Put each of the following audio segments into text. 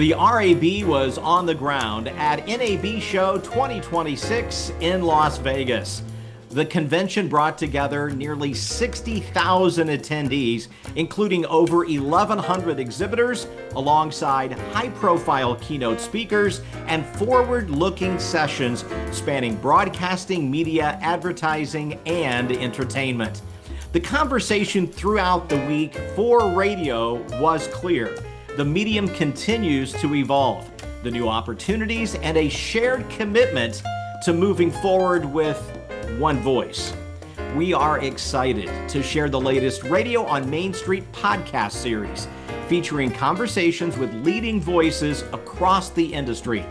The RAB was on the ground at NAB Show 2026 in Las Vegas. The convention brought together nearly 60,000 attendees, including over 1,100 exhibitors, alongside high-profile keynote speakers and forward-looking sessions spanning broadcasting, media, advertising, and entertainment. The conversation throughout the week for radio was clear. The medium continues to evolve. The new opportunities and a shared commitment to moving forward with one voice. We are excited to share the latest Radio on Main Street podcast series, featuring conversations with leading voices across the industry.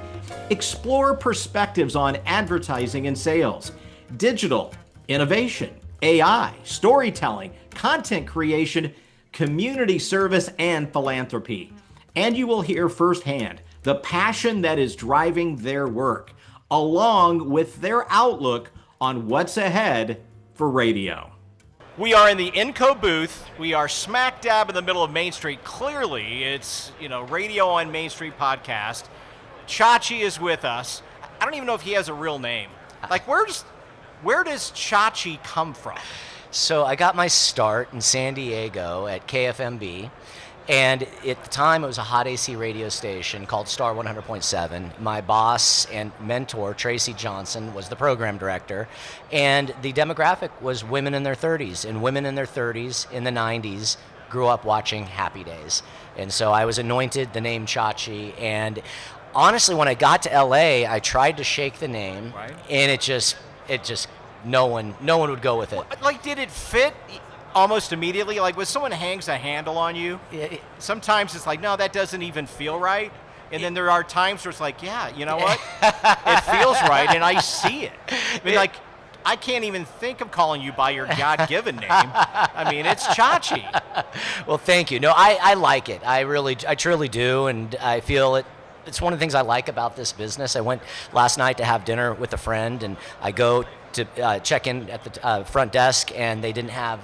Explore perspectives on advertising and sales, digital, innovation, AI, storytelling, content creation, community service, and philanthropy. And you will hear firsthand the passion that is driving their work, along with their outlook on what's ahead for radio. We are in the Inco booth. We are smack dab in the middle of Main Street. Clearly, it's, Radio on Main Street podcast. Chachi is with us. I don't even know if he has a real name. Like, where does Chachi come from? So I got my start in San Diego at KFMB. And at the time, it was a hot AC radio station called Star 100.7. My boss and mentor, Tracy Johnson, was the program director. And the demographic was women in their 30s. And women in their 30s in the 90s grew up watching Happy Days. And so I was anointed the name Chachi. And honestly, when I got to LA, I tried to shake the name. Right. And it just no one would go with it. Like, did it fit almost immediately? Like, when someone hangs a handle on you, sometimes it's like, no, that doesn't even feel right. And then there are times where it's like, yeah, you know what? It feels right, and I see it. I mean, like, I can't even think of calling you by your God-given name. I mean, it's Chachi. Well, thank you. No, I like it. I truly do, and I feel it. It's one of the things I like about this business. I went last night to have dinner with a friend, and I go to check in at the front desk, and they didn't have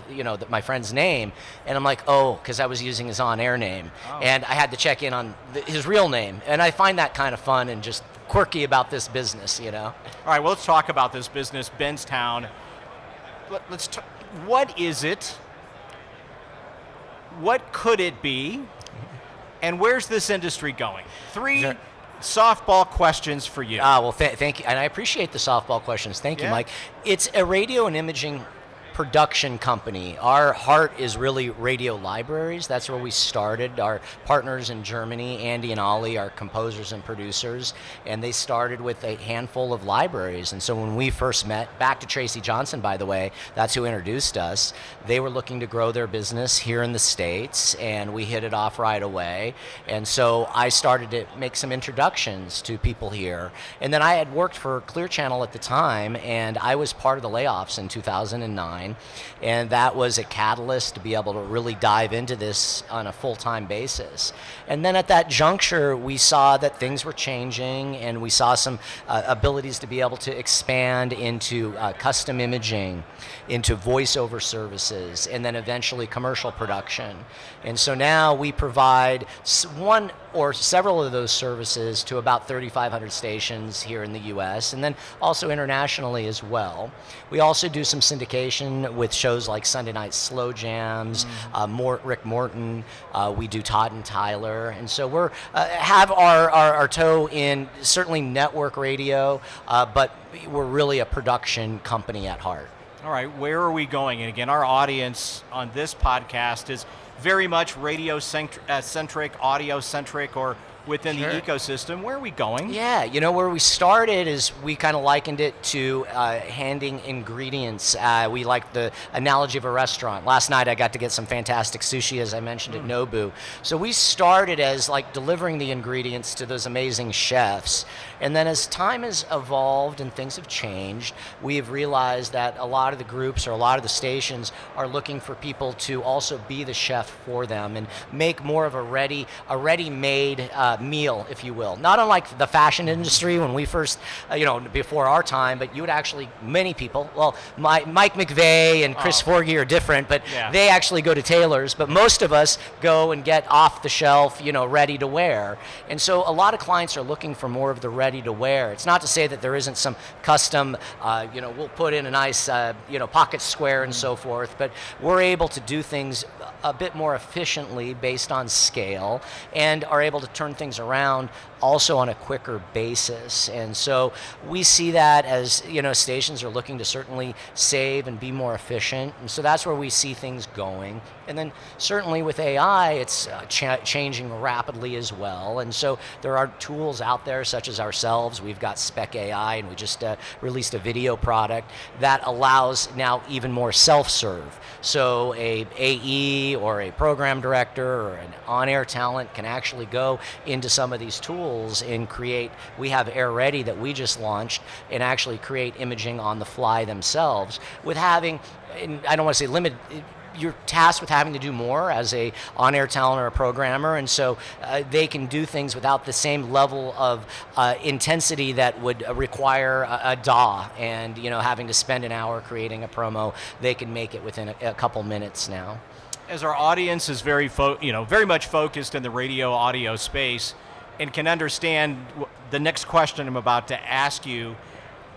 my friend's name, and I'm like, oh, because I was using his on-air name, and I had to check in on his real name, and I find that kind of fun and just quirky about this business, All right, well, let's talk about this business, Benztown. What is it? What could it be? And where's this industry going? Sure. Softball questions for you. Well, thank you. And I appreciate the softball questions. Thank you, Mike. It's a radio and imaging production company. Our heart is really radio libraries. That's where we started. Our partners in Germany, Andy and Ollie, are composers and producers, and they started with a handful of libraries. And so when we first met, back to Tracy Johnson, by the way, that's who introduced us, they were looking to grow their business here in the States, and we hit it off right away. And so I started to make some introductions to people here. And then I had worked for Clear Channel at the time, and I was part of the layoffs in 2009. And that was a catalyst to be able to really dive into this on a full-time basis. And then at that juncture, we saw that things were changing, and we saw some abilities to be able to expand into custom imaging, into voiceover services, and then eventually commercial production. And so now we provide one or several of those services to about 3,500 stations here in the U.S., and then also internationally as well. We also do some syndication with shows like Sunday Night Slow Jams, Rick Morton. We do Todd and Tyler, and so we're have our toe in certainly network radio, but we're really a production company at heart. All right, where are we going? And again, our audience on this podcast is very much radio-centric, audio-centric, or within the ecosystem. Where are we going? Yeah, where we started is we kind of likened it to handing ingredients. We like the analogy of a restaurant. Last night I got to get some fantastic sushi, as I mentioned, at Nobu. So we started as like delivering the ingredients to those amazing chefs. And then as time has evolved and things have changed, we have realized that a lot of the groups or a lot of the stations are looking for people to also be the chef for them and make more of a ready-made meal, if you will. Not unlike the fashion industry when we first, before our time, but you would actually, many people, well, Mike McVeigh and Chris Forgy are different, but they actually go to tailors, but most of us go and get off the shelf, ready to wear. And so a lot of clients are looking for more of the ready to wear. It's not to say that there isn't some custom, we'll put in a nice, pocket square and so forth, but we're able to do things a bit more efficiently based on scale and are able to turn things around also on a quicker basis. And so we see that as, stations are looking to certainly save and be more efficient. And so that's where we see things going. And then certainly with AI, it's changing rapidly as well. And so there are tools out there such as ourselves. We've got Spec AI, and we just released a video product that allows now even more self-serve. So a AE or a program director or an on-air talent can actually go into some of these tools and create. We have Air Ready that we just launched, and actually create imaging on the fly themselves with having, and I don't want to say limited, you're tasked with having to do more as a on-air talent or a programmer, and so they can do things without the same level of intensity that would require a DAW and having to spend an hour creating a promo. They can make it within a couple minutes now. As our audience is very much focused in the radio audio space and can understand the next question I'm about to ask you,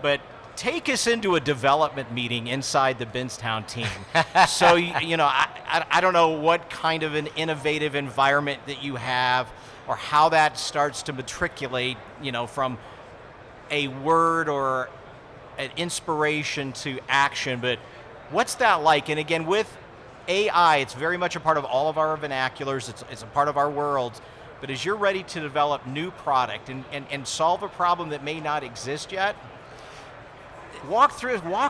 but take us into a development meeting inside the Benztown team. So, I don't know what kind of an innovative environment that you have or how that starts to matriculate, from a word or an inspiration to action, but what's that like? And again, with AI, it's very much a part of all of our vernaculars, it's a part of our world, but as you're ready to develop new product and solve a problem that may not exist yet, walk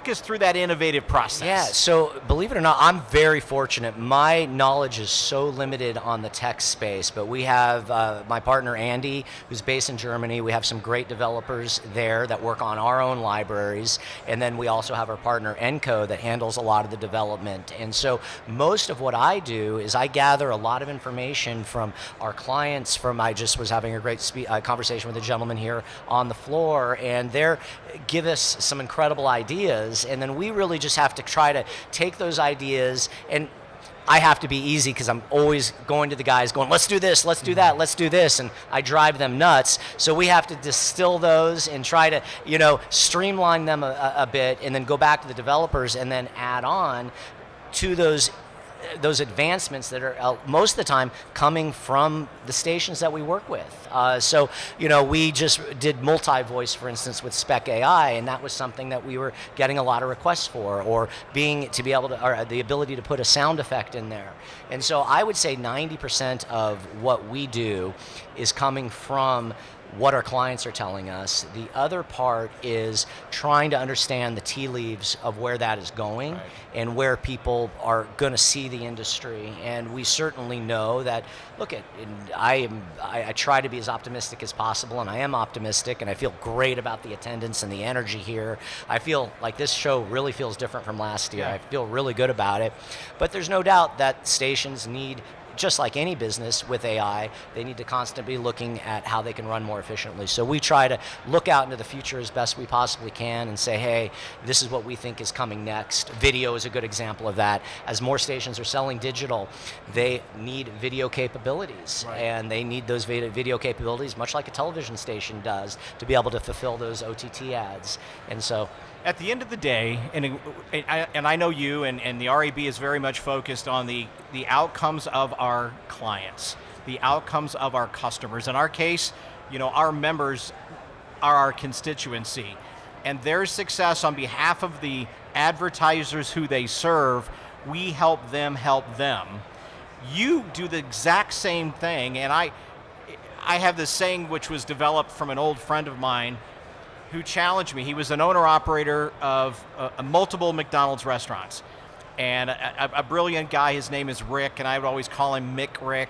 us through that innovative process. Yeah, so believe it or not, I'm very fortunate. My knowledge is so limited on the tech space, but we have my partner Andy, who's based in Germany. We have some great developers there that work on our own libraries, and then we also have our partner Enco that handles a lot of the development. And so most of what I do is I gather a lot of information from our clients. I just was having a great conversation with a gentleman here on the floor, and they give us some incredible ideas, and then we really just have to try to take those ideas, and I have to be easy because I'm always going to the guys going, let's do this, let's do that, let's do this, and I drive them nuts. So we have to distill those and try to, streamline them a bit, and then go back to the developers and then add on to those advancements that are most of the time coming from the stations that we work with. So we just did multi-voice, for instance, with Spec AI, and that was something that we were getting a lot of requests for, or the ability to put a sound effect in there. And so I would say 90% of what we do is coming from what our clients are telling us. The other part is trying to understand the tea leaves of where that is going, right, and where people are going to see the industry. And we certainly know that, I try to be as optimistic as possible, and I am optimistic, and I feel great about the attendance and the energy here. I feel like this show really feels different from last year. Yeah. I feel really good about it. But there's no doubt that stations need, just like any business with AI, they need to constantly be looking at how they can run more efficiently. So we try to look out into the future as best we possibly can and say, hey, this is what we think is coming next. Video is a good example of that. As more stations are selling digital, they need video capabilities, right, and they need those video capabilities, much like a television station does, to be able to fulfill those OTT ads. And so, at the end of the day, and I know you and the RAB is very much focused on the outcomes of our clients, the outcomes of our customers. In our case, our members are our constituency, and their success on behalf of the advertisers who they serve, we help them help them. You do the exact same thing, and I have this saying which was developed from an old friend of mine who challenged me. He was an owner-operator of multiple McDonald's restaurants, and a brilliant guy. His name is Rick, and I would always call him Mick Rick.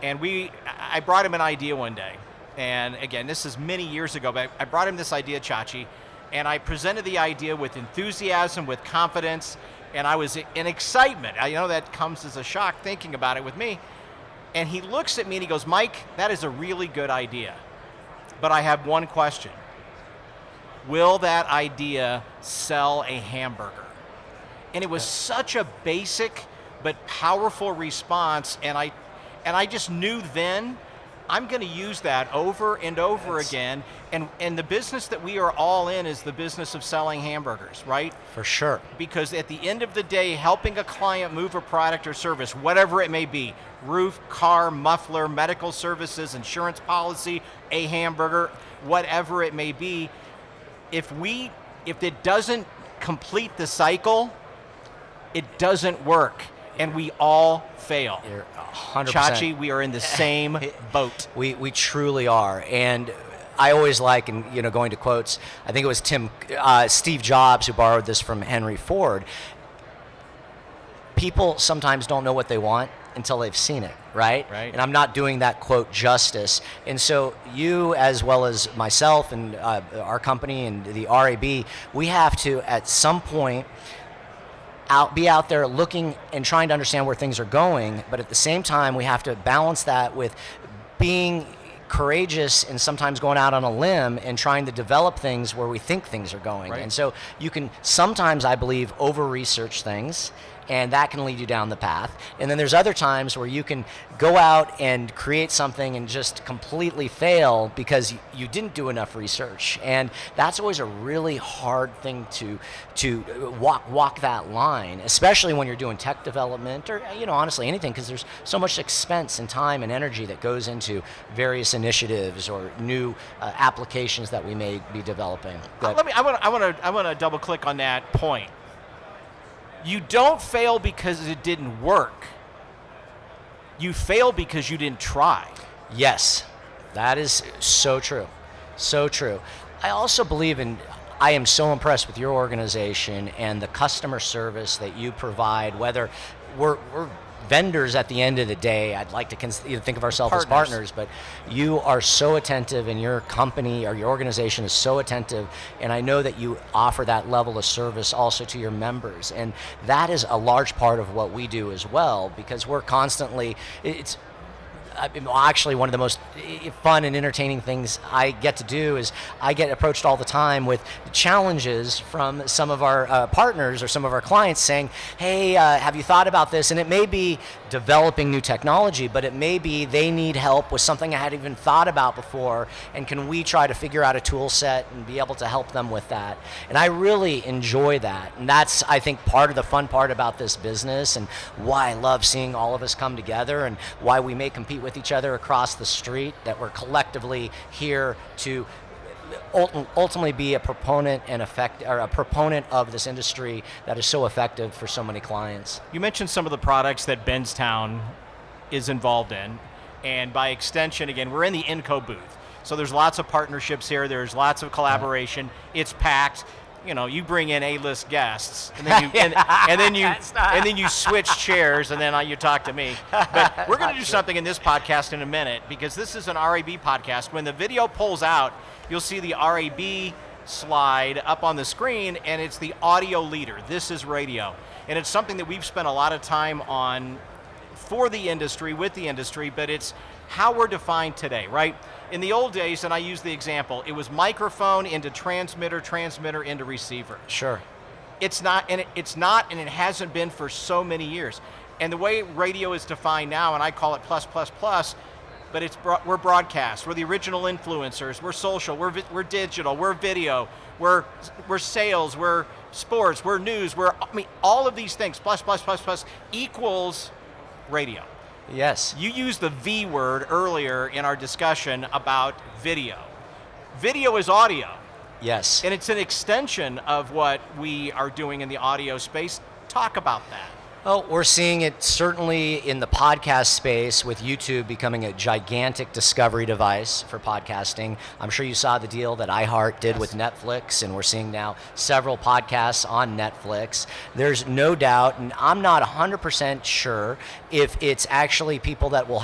And I brought him an idea one day, and again, this is many years ago, but I brought him this idea, Chachi, and I presented the idea with enthusiasm, with confidence, and I was in excitement. I know that comes as a shock thinking about it with me. And he looks at me and he goes, Mike, that is a really good idea. But I have one question. Will that idea sell a hamburger? And it was such a basic but powerful response, and I just knew then I'm going to use that over and over again. And the business that we are all in is the business of selling hamburgers, right? For sure. Because at the end of the day, helping a client move a product or service, whatever it may be, roof, car, muffler, medical services, insurance policy, a hamburger, whatever it may be, if it doesn't complete the cycle, it doesn't work. And we all fail. You're 100%. Chachi, we are in the same boat. We truly are. And I always like, and going to quotes, I think it was Steve Jobs who borrowed this from Henry Ford. People sometimes don't know what they want until they've seen it, right? And I'm not doing that quote justice. And so you, as well as myself and our company and the RAB, we have to, at some point, be out there looking and trying to understand where things are going, but at the same time, we have to balance that with being courageous and sometimes going out on a limb and trying to develop things where we think things are going. Right. And so you can sometimes, I believe, over-research things, and that can lead you down the path. And then there's other times where you can go out and create something and just completely fail because you didn't do enough research. And that's always a really hard thing to walk that line, especially when you're doing tech development or honestly anything, because there's so much expense and time and energy that goes into various initiatives or new applications that we may be developing. I want to double click on that point. You don't fail because it didn't work. You fail because you didn't try. Yes, that is so true. So true. I also believe I am so impressed with your organization and the customer service that you provide, whether we're vendors at the end of the day. I'd like to think of ourselves as partners, but you are so attentive, and your company or your organization is so attentive, and I know that you offer that level of service also to your members, and that is a large part of what we do as well, because we're constantly, it's actually one of the most fun and entertaining things I get to do is I get approached all the time with challenges from some of our partners or some of our clients saying, hey, have you thought about this? And it may be developing new technology, but it may be they need help with something I hadn't even thought about before, and can we try to figure out a tool set and be able to help them with that? And I really enjoy that, and that's, I think, part of the fun part about this business and why I love seeing all of us come together and why we may compete with each other across the street, that we're collectively here to ultimately be a proponent and a proponent of this industry that is so effective for so many clients. You mentioned some of the products that Benztown is involved in, and by extension, again, we're in the Inco booth. So there's lots of partnerships here, there's lots of collaboration, it's packed. You bring in A-list guests, and then and then you switch chairs, and then you talk to me. But we're going to do something in this podcast in a minute, because this is an RAB podcast. When the video pulls out, you'll see the RAB slide up on the screen, and it's the audio leader. This is radio, and it's something that we've spent a lot of time on for the industry, with the industry, but it's how we're defined today, right? In the old days, and I use the example, it was microphone into transmitter, transmitter into receiver. Sure. It's not, and it hasn't been for so many years. And the way radio is defined now, and I call it plus, plus, plus, but we're broadcast, we're the original influencers, we're social, we're digital, we're video, we're sales, we're sports, we're news, all of these things, plus, plus, plus, plus, equals radio. Yes. You used the V word earlier in our discussion about video. Video is audio. Yes. And it's an extension of what we are doing in the audio space. Talk about that. Oh, we're seeing it certainly in the podcast space, with YouTube becoming a gigantic discovery device for podcasting. I'm sure you saw the deal that iHeart did with Netflix, and we're seeing now several podcasts on Netflix. There's no doubt, and I'm not 100% sure if it's actually people that we'll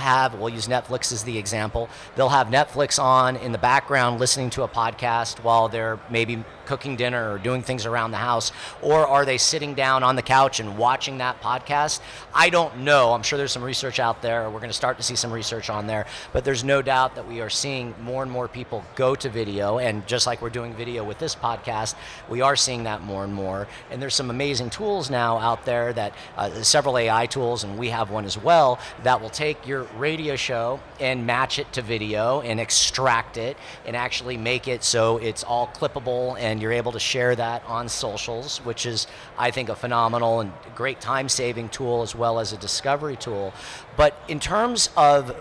use Netflix as the example, they'll have Netflix on in the background listening to a podcast while they're maybe cooking dinner or doing things around the house, or are they sitting down on the couch and watching that podcast? I don't know. I'm sure there's some research out there. We're going to start to see some research on there, but there's no doubt that we are seeing more and more people go to video, and just like we're doing video with this podcast, we are seeing that more and more. And there's some amazing tools now out there that several AI tools, and we have one as well, that will take your radio show and match it to video and extract it and actually make it so it's all clippable and you're able to share that on socials, which is, I think, a phenomenal and great time-saving tool as well as a discovery tool. But in terms of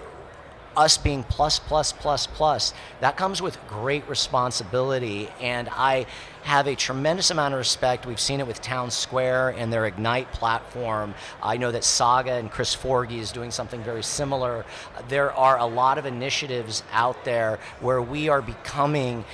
us being plus, that comes with great responsibility, and I have a tremendous amount of respect. We've seen it with Town Square and their Ignite platform. I know that Saga and Chris Forgy is doing something very similar. There are a lot of initiatives out there where we are becoming,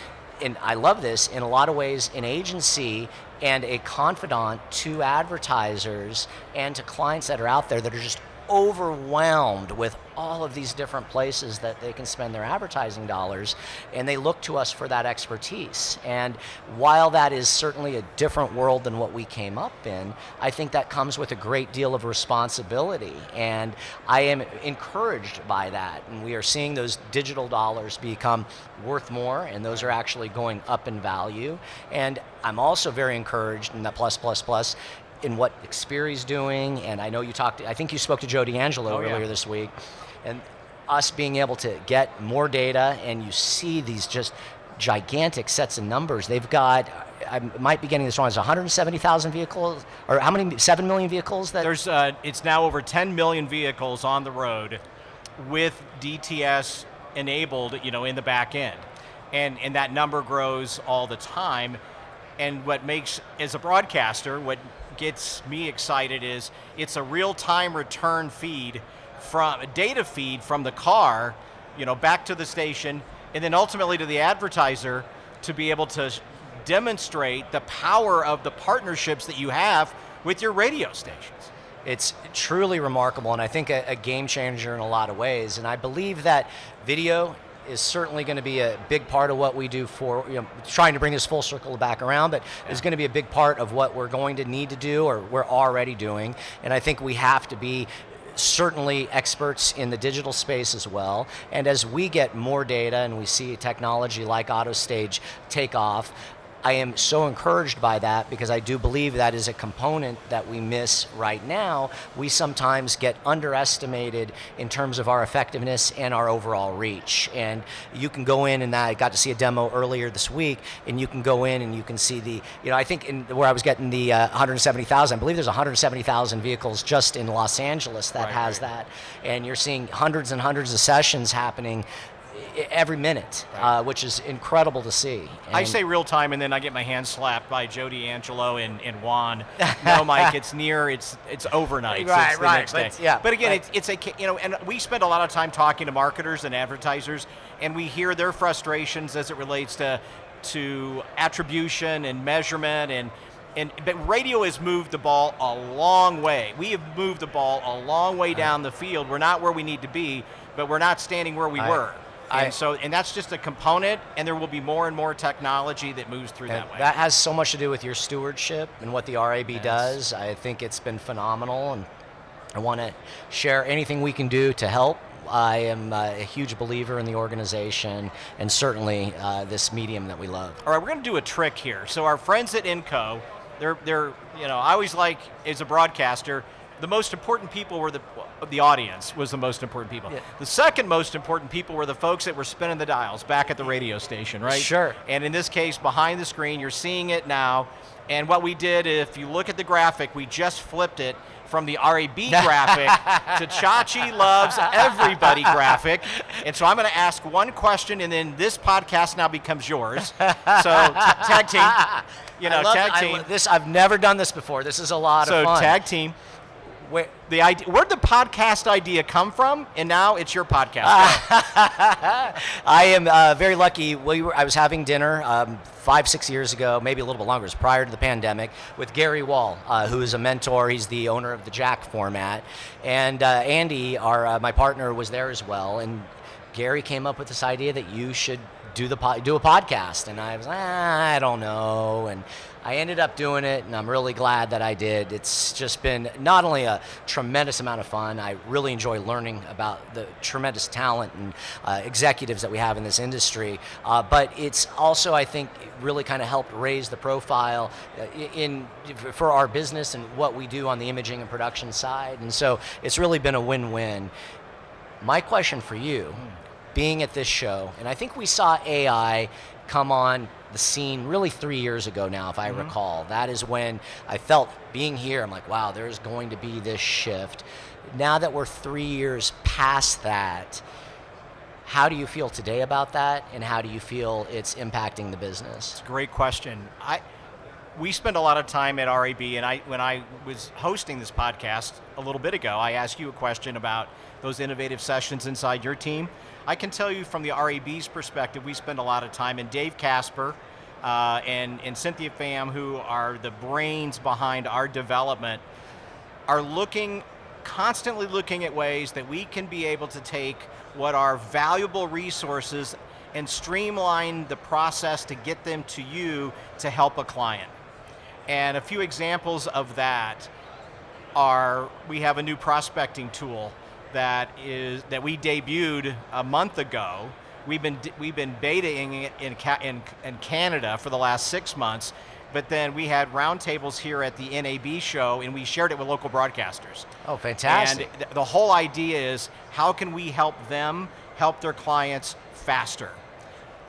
and I love this, in a lot of ways, an agency and a confidant to advertisers and to clients that are out there that are just overwhelmed with all of these different places that they can spend their advertising dollars, and they look to us for that expertise. And while that is certainly a different world than what we came up in, I think that comes with a great deal of responsibility, and I am encouraged by that. And we are seeing those digital dollars become worth more, and those are actually going up in value. And I'm also very encouraged in the plus in what Xperi's doing, and I know I think you spoke to Joe D'Angelo earlier this week, and us being able to get more data, and you see these just gigantic sets of numbers. They've got, I might be getting this wrong, it's 170,000 vehicles, or how many, 7 million vehicles? There's, it's now over 10 million vehicles on the road with DTS enabled, in the back end. And that number grows all the time. And what makes, as a broadcaster, what gets me excited is it's a real-time return feed, from a data feed from the car, back to the station, and then ultimately to the advertiser to be able to demonstrate the power of the partnerships that you have with your radio stations. It's truly remarkable, and I think a game changer in a lot of ways. And I believe that video is certainly going to be a big part of what we do for, trying to bring this full circle back around, but is going to be a big part of what we're going to need to do, or we're already doing. And I think we have to be certainly experts in the digital space as well. And as we get more data and we see technology like AutoStage take off, I am so encouraged by that, because I do believe that is a component that we miss right now. We sometimes get underestimated in terms of our effectiveness and our overall reach. And you can go in, and I got to see a demo earlier this week, and you can go in and you can see the, I think where I was getting the 170,000, I believe there's 170,000 vehicles just in Los Angeles that has that. And you're seeing hundreds and hundreds of sessions happening every minute, which is incredible to see. And I say real time, and then I get my hand slapped by Joe D'Angelo and Juan. No, Mike, it's overnight. Right, it's the right. Next day. But again, it's and we spend a lot of time talking to marketers and advertisers, and we hear their frustrations as it relates to attribution and measurement, but radio has moved the ball a long way. We have moved the ball a long way down the field. We're not where we need to be, but we're not standing where we were. And that's just a component, and there will be more and more technology that moves through that way. That has so much to do with your stewardship and what the RAB does. I think it's been phenomenal, and I want to share anything we can do to help. I am a huge believer in the organization, and certainly this medium that we love. All right, we're going to do a trick here. So our friends at Inco, they're I always like, as a broadcaster, the most important people were the audience was the most important people. Yeah. The second most important people were the folks that were spinning the dials back at the radio station, right? Sure. And in this case, behind the screen, you're seeing it now. And what we did, if you look at the graphic, we just flipped it from the RAB graphic to Chachi Loves Everybody graphic. And so I'm going to ask one question, and then this podcast now becomes yours. So tag team. Tag team. I've never done this before. This is a lot of fun. So tag team. Where'd the podcast idea come from? And now it's your podcast. I am very lucky. I was having dinner 5-6 years ago, maybe a little bit longer. It was prior to the pandemic, with Gary Wall, who is a mentor. He's the owner of the Jack format. And Andy, my partner, was there as well. And Gary came up with this idea that you should do a podcast. And I was I don't know. And I ended up doing it, and I'm really glad that I did. It's just been not only a tremendous amount of fun, I really enjoy learning about the tremendous talent and executives that we have in this industry, but it's also, I think, really kind of helped raise the profile for our business and what we do on the imaging and production side. And so it's really been a win-win. My question for you, being at this show, and I think we saw AI come on the scene really 3 years ago now, if I recall. That is when I felt, being here, I'm like, wow, there's going to be this shift. Now that we're 3 years past that, how do you feel today about that, and how do you feel it's impacting the business? It's a great question. We spend a lot of time at RAB, and when I was hosting this podcast a little bit ago, I asked you a question about those innovative sessions inside your team. I can tell you from the RAB's perspective, we spend a lot of time, and Dave Casper and Cynthia Pham, who are the brains behind our development, are constantly looking at ways that we can be able to take what are valuable resources and streamline the process to get them to you to help a client. And a few examples of that are, we have a new prospecting tool that we debuted a month ago. We've been betaing it in Canada for the last 6 months, but then we had roundtables here at the NAB Show, and we shared it with local broadcasters. Oh, fantastic. And the whole idea is, how can we help them help their clients faster?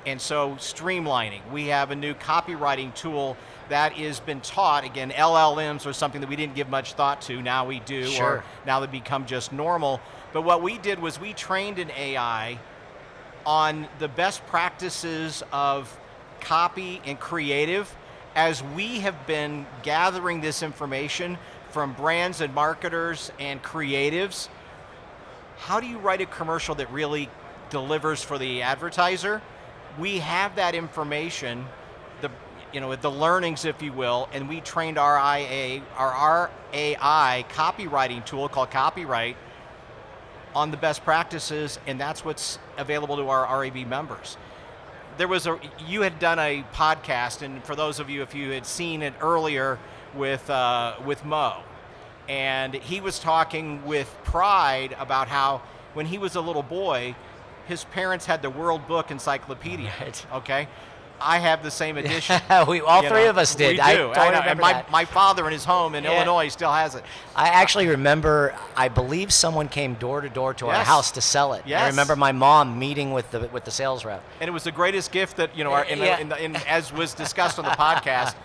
And so streamlining. We have a new copywriting tool that has been taught. Again, LLMs are something that we didn't give much thought to. Now we do, Sure. or now they become just normal. But what we did was we trained an AI on the best practices of copy and creative, as we have been gathering this information from brands and marketers and creatives. How do you write a commercial that really delivers for the advertiser? We have that information, the learnings, if you will, and we trained our AI copywriting tool called Copyright on the best practices, and that's what's available to our RAB members. You had done a podcast, and for those of you, if you had seen it earlier with Mo, and he was talking with pride about how when he was a little boy, his parents had the World Book Encyclopedia. Right. Okay, I have the same edition. All three of us did. We do. I totally remember and that. my father in his home in Illinois still has it. I actually remember, I believe someone came door to door to our Yes. house to sell it. Yes. I remember my mom meeting with the sales rep. And it was the greatest gift that, as was discussed on the podcast,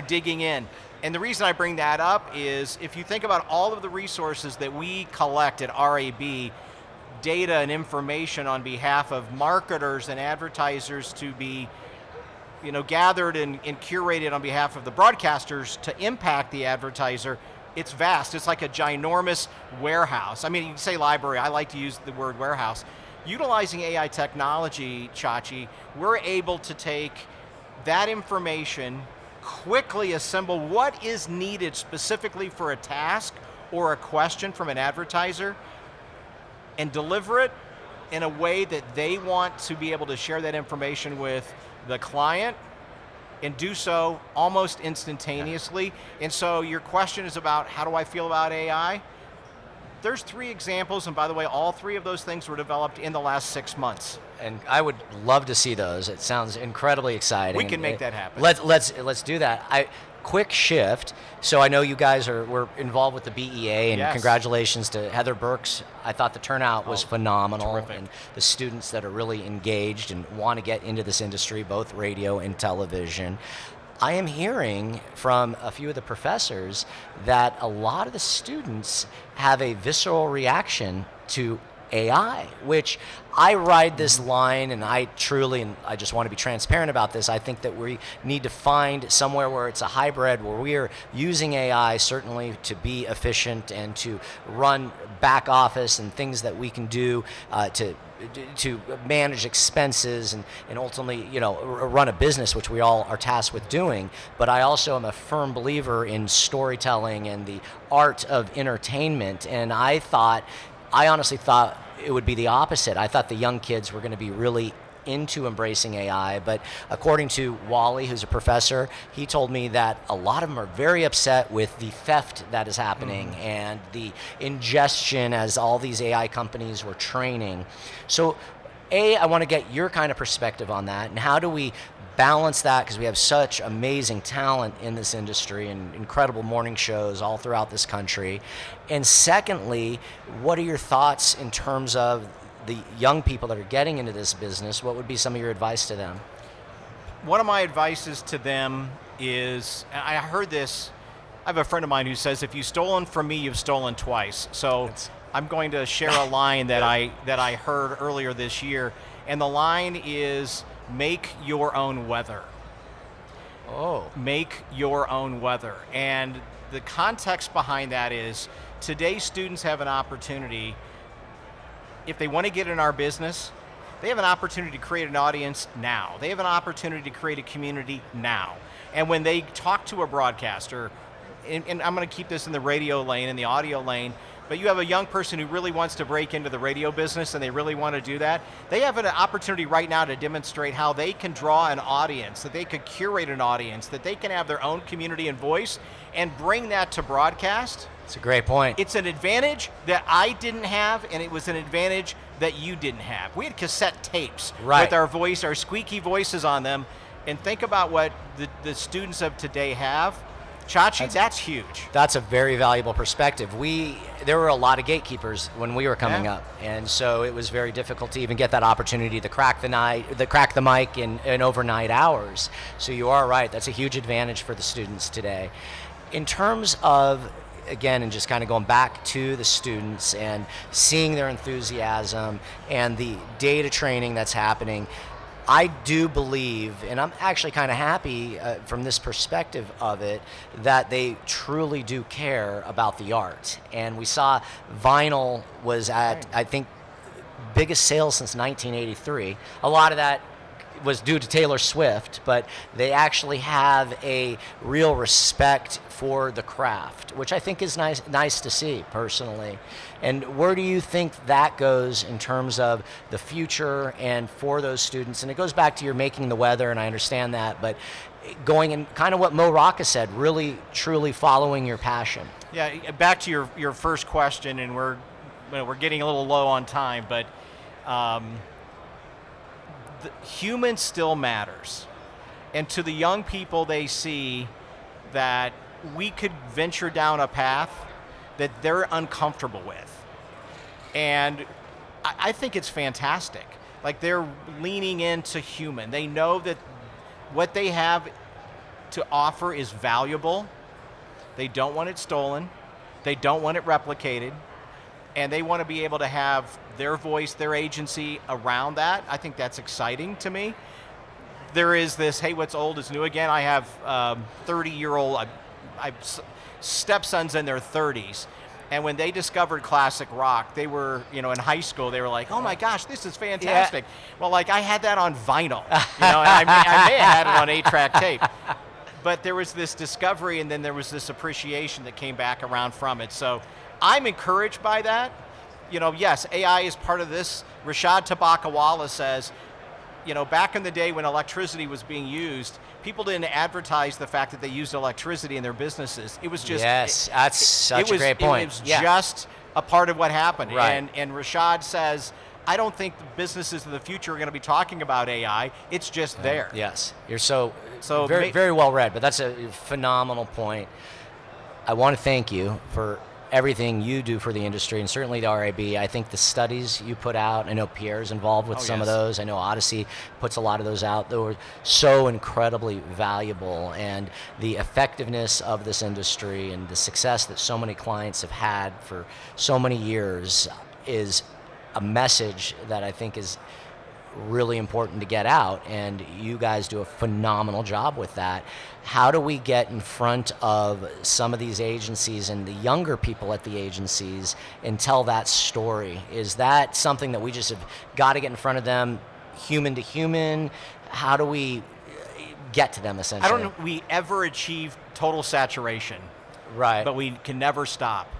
digging in. And the reason I bring that up is, if you think about all of the resources that we collect at RAB, data and information on behalf of marketers and advertisers to be gathered and curated on behalf of the broadcasters to impact the advertiser, it's vast. It's like a ginormous warehouse. I mean, you can say library. I like to use the word warehouse. Utilizing AI technology, Chachi, we're able to take that information, quickly assemble what is needed specifically for a task or a question from an advertiser, and deliver it in a way that they want to be able to share that information with the client, and do so almost instantaneously. And so your question is about, how do I feel about AI? There's 3 examples, and by the way, all 3 of those things were developed in the last 6 months. And I would love to see those. It sounds incredibly exciting. We can make that happen. Let's do that. Quick shift. So I know you guys were involved with the BEA, and Yes. Congratulations to Heather Burks. I thought the turnout was phenomenal, terrific. and the students that are really engaged and want to get into this industry, both radio and television. I am hearing from a few of the professors that a lot of the students have a visceral reaction to AI, which I ride this line, and I just want to be transparent about this. I think that we need to find somewhere where it's a hybrid, where we are using AI certainly to be efficient and to run back office and things that we can do to manage expenses and ultimately, run a business, which we all are tasked with doing. But I also am a firm believer in storytelling and the art of entertainment. And I honestly thought it would be the opposite. I thought the young kids were going to be really into embracing AI, but according to Wally, who's a professor, he told me that a lot of them are very upset with the theft that is happening and the ingestion as all these AI companies were training. So I want to get your kind of perspective on that, and how do we balance that, because we have such amazing talent in this industry and incredible morning shows all throughout this country. And secondly, what are your thoughts in terms of the young people that are getting into this business? What would be some of your advice to them? One of my advices to them is, I heard this, I have a friend of mine who says, if you've stolen from me, you've stolen twice. So I'm going to share a line that I heard earlier this year, and the line is, make your own weather. Oh. Make your own weather. And the context behind that is, today students have an opportunity, if they want to get in our business, they have an opportunity to create an audience now. They have an opportunity to create a community now. And when they talk to a broadcaster, and I'm going to keep this in the radio lane and the audio lane, but you have a young person who really wants to break into the radio business and they really want to do that, they have an opportunity right now to demonstrate how they can draw an audience, that they could curate an audience, that they can have their own community and voice and bring that to broadcast. That's a great point. It's an advantage that I didn't have, and it was an advantage that you didn't have. We had cassette tapes with our voice, our squeaky voices on them, and think about what the students of today have. Chachi, that's huge. That's a very valuable perspective. There were a lot of gatekeepers when we were coming up, and so it was very difficult to even get that opportunity to crack the mic in overnight hours. So you are right. That's a huge advantage for the students today. In terms of, again, and just kind of going back to the students and seeing their enthusiasm and the data training that's happening, I do believe, and I'm actually kind of happy from this perspective of it, that they truly do care about the art. And we saw vinyl was at, I think, biggest sales since 1983. A lot of that was due to Taylor Swift, but they actually have a real respect for the craft, which I think is nice to see personally. And where do you think that goes in terms of the future and for those students? And it goes back to your making the weather, and I understand that, but going in kind of what Mo Rocca said, really truly following your passion. Yeah, back to your first question, and we're getting a little low on time, but the human still matters. And to the young people, they see that we could venture down a path that they're uncomfortable with. And I think it's fantastic. Like, they're leaning into human. They know that what they have to offer is valuable. They don't want it stolen. They don't want it replicated. And they want to be able to have their voice, their agency around that. I think that's exciting to me. There is this, hey, what's old is new again. I have 30-year-old stepsons in their 30s. And when they discovered classic rock, they were, in high school, they were like, oh my gosh, this is fantastic. Yeah. Well, like, I had that on vinyl, and I may have had it on 8-track tape. But there was this discovery, and then there was this appreciation that came back around from it. So I'm encouraged by that. Yes, AI is part of this. Rashad Tabakawala says, back in the day when electricity was being used, people didn't advertise the fact that they used electricity in their businesses. It was just... Yes, that's such a great point. It was just a part of what happened. Right. And Rashad says, I don't think the businesses of the future are going to be talking about AI. It's just there. Yes, you're so very, very well read, but that's a phenomenal point. I want to thank you for everything you do for the industry, and certainly the RAB. I think the studies you put out, I know Pierre's involved with some of those. I know Odyssey puts a lot of those out. They were so incredibly valuable, and the effectiveness of this industry and the success that so many clients have had for so many years is a message that I think is really important to get out, and you guys do a phenomenal job with that. How do we get in front of some of these agencies and the younger people at the agencies and tell that story? Is that something that we just have got to get in front of them, human to human? How do we get to them, essentially? I don't know we ever achieve total saturation, right? But we can never stop.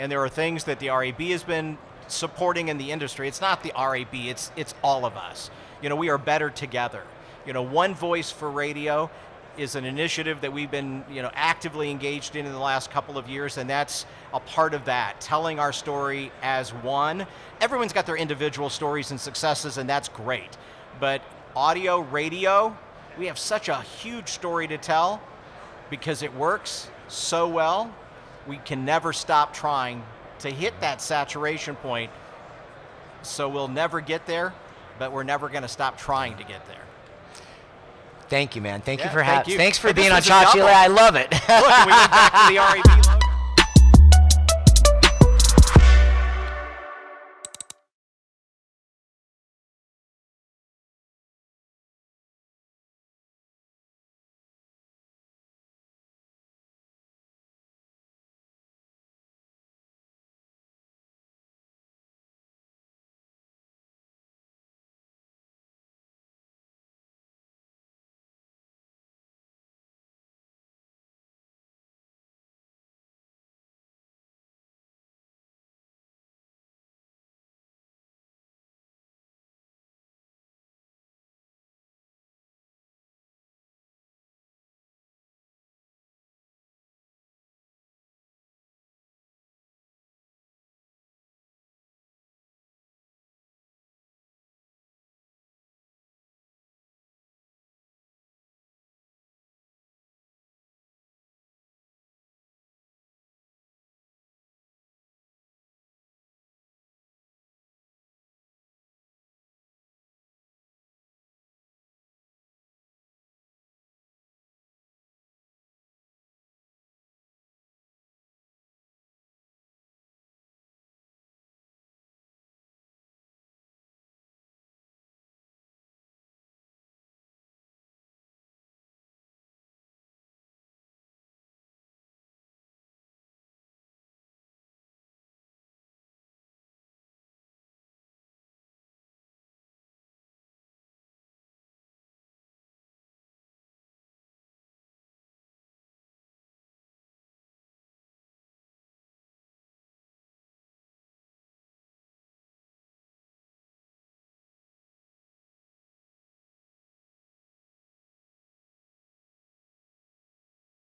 And there are things that the RAB has been supporting in the industry. It's not the RAB, it's all of us. we are better together. One Voice for Radio is an initiative that we've been, actively engaged in the last couple of years, and that's a part of that, telling our story as one. Everyone's got their individual stories and successes, and that's great. But audio, radio, we have such a huge story to tell because it works so well. We can never stop trying to hit that saturation point. So we'll never get there, but we're never going to stop trying to get there. Thank you, man. Thanks for thank you. Thanks for And being on this was a Chachi. double. I love it. Look, we went back to the RAB logo.